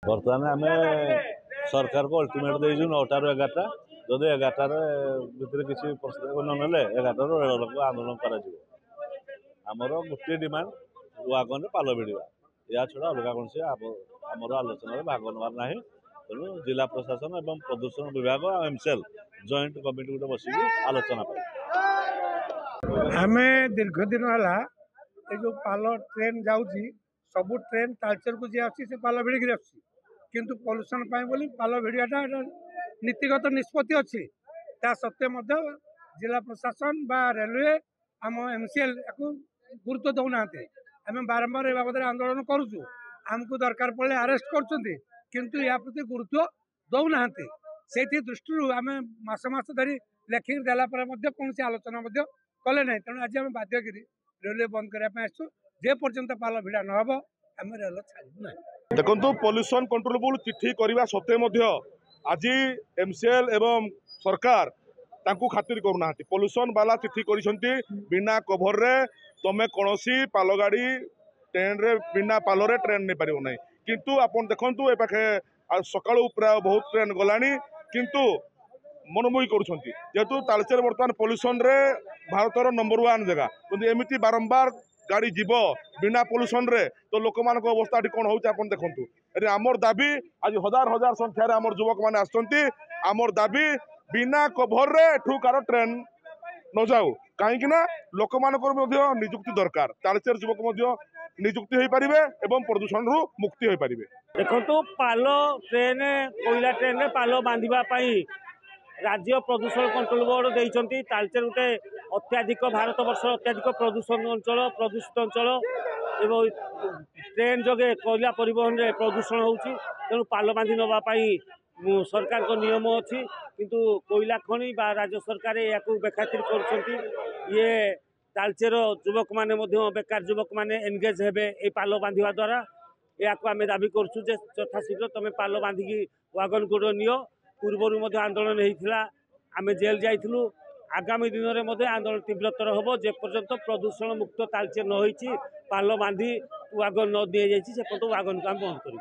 बर्तमान आम सरकार को अल्टीमेट देजु 9टा ରୁ 11ଟା जदि 11टार भितर किसी प्रस्ताव न नेले 11टार रेल लोक आंदोलन कर गोटे डिमांड वागन पाल भिड़ा या छड़ा अलग कौन से आमर आलोचन भाग नवार ना तेणु जिला प्रशासन और प्रदूषण विभाग एमसेल जॉइंट कमिटी गोटे बस आलोचना आम दीर्घ दिन है जो पाल ट्रेन जाऊँगी सबू ट्रेन तालचेर को जी आसी पाल भिड़िकी आसी किंतु पॉल्यूशन बोली पाल भिड़ाटा नीतिगत निष्पत्ति अच्छी ता सत्वे जिला प्रशासन बा रेलवे आम एमसीएल या गुरुत्व दौना आम बारंबार ए बाबद आंदोलन करुचु आमको दरकार पड़े अरेस्ट कर या प्रति गुरुत्व दौना से दृष्टि आम मस मस धरी लेखिक देला कौन आलोचना कले ना तेणु आज आम बाध्यगिरी रेलवे बंद करने आसु जे पर्यंत पाल भिड़ा नहब आम रेल छाड़ू ना। देखो पॉल्यूशन कंट्रोल चिठी करने सत्वे आज एमसीएल एवं सरकार तांकु खातिर करूना पॉल्यूशन वाला चिठी करिसेंती बिना कभर रे तमे कोनोसी पाल गाड़ी ट्रेन रे बिना पाल रे ट्रेन नहीं पारिबो नै किंतु आपन देखंतु ए पाखे सकाळु प्राय बहुत ट्रेन गलानी किंतु मनमोही करुछंती जेतु तालचेर वर्तमान पॉल्यूशन रे भारतर नंबर 1 जगह किंतु एमिति बारंबार गाड़ी जीव बिना पॉल्यूशन रे तो लोक मान अवस्था कौन होउछ आपन देखंतु अरे आमर दाबी आज हजार हजार संख्यार आमर युवक माने आसछंती आमर दाबी बिना कभर रे एठू कार ट्रेन न जाऊ कहीं लोक मानकर निजुक्ति दरकार तालचेर युवक निजुक्ति हो पारे एवं प्रदूषण रु मुक्ति हो पारे। देखो पाल ट्रेन कोईला ट्रेन में पाल बांधा राज्य प्रदूषण कंट्रोल बोर्ड देइछंती तालचेर गोटे अत्याधिक भारत वर्ष अत्याधिक प्रदूषण अंचल प्रदूषित अंचल एवं ट्रेन जगे कोईला परिवहन रे प्रदूषण होउची तेणु पाल बांधि नवाई सरकार को नियम अच्छी किंतु कोईला खनि बा राज्य सरकार या बेखातिर कर ये तालचेर युवक माने बेकार युवक माने एनगेज हेबे ए पाल बांधिवा द्वारा या आम दाबी करूँ यथाशीघ्र तुम पाल बांधिकी वागन गोड़ नियो पूर्वर आंदोलन होता आम जेल जाइलु आगामी दिन में आंदोलन तीव्रतर हम जेपर्यंत प्रदूषण मुक्त तालचेर न होईची पाल बांधि वागन न दि जाइए से पर्यंत वागन को आम बंद कर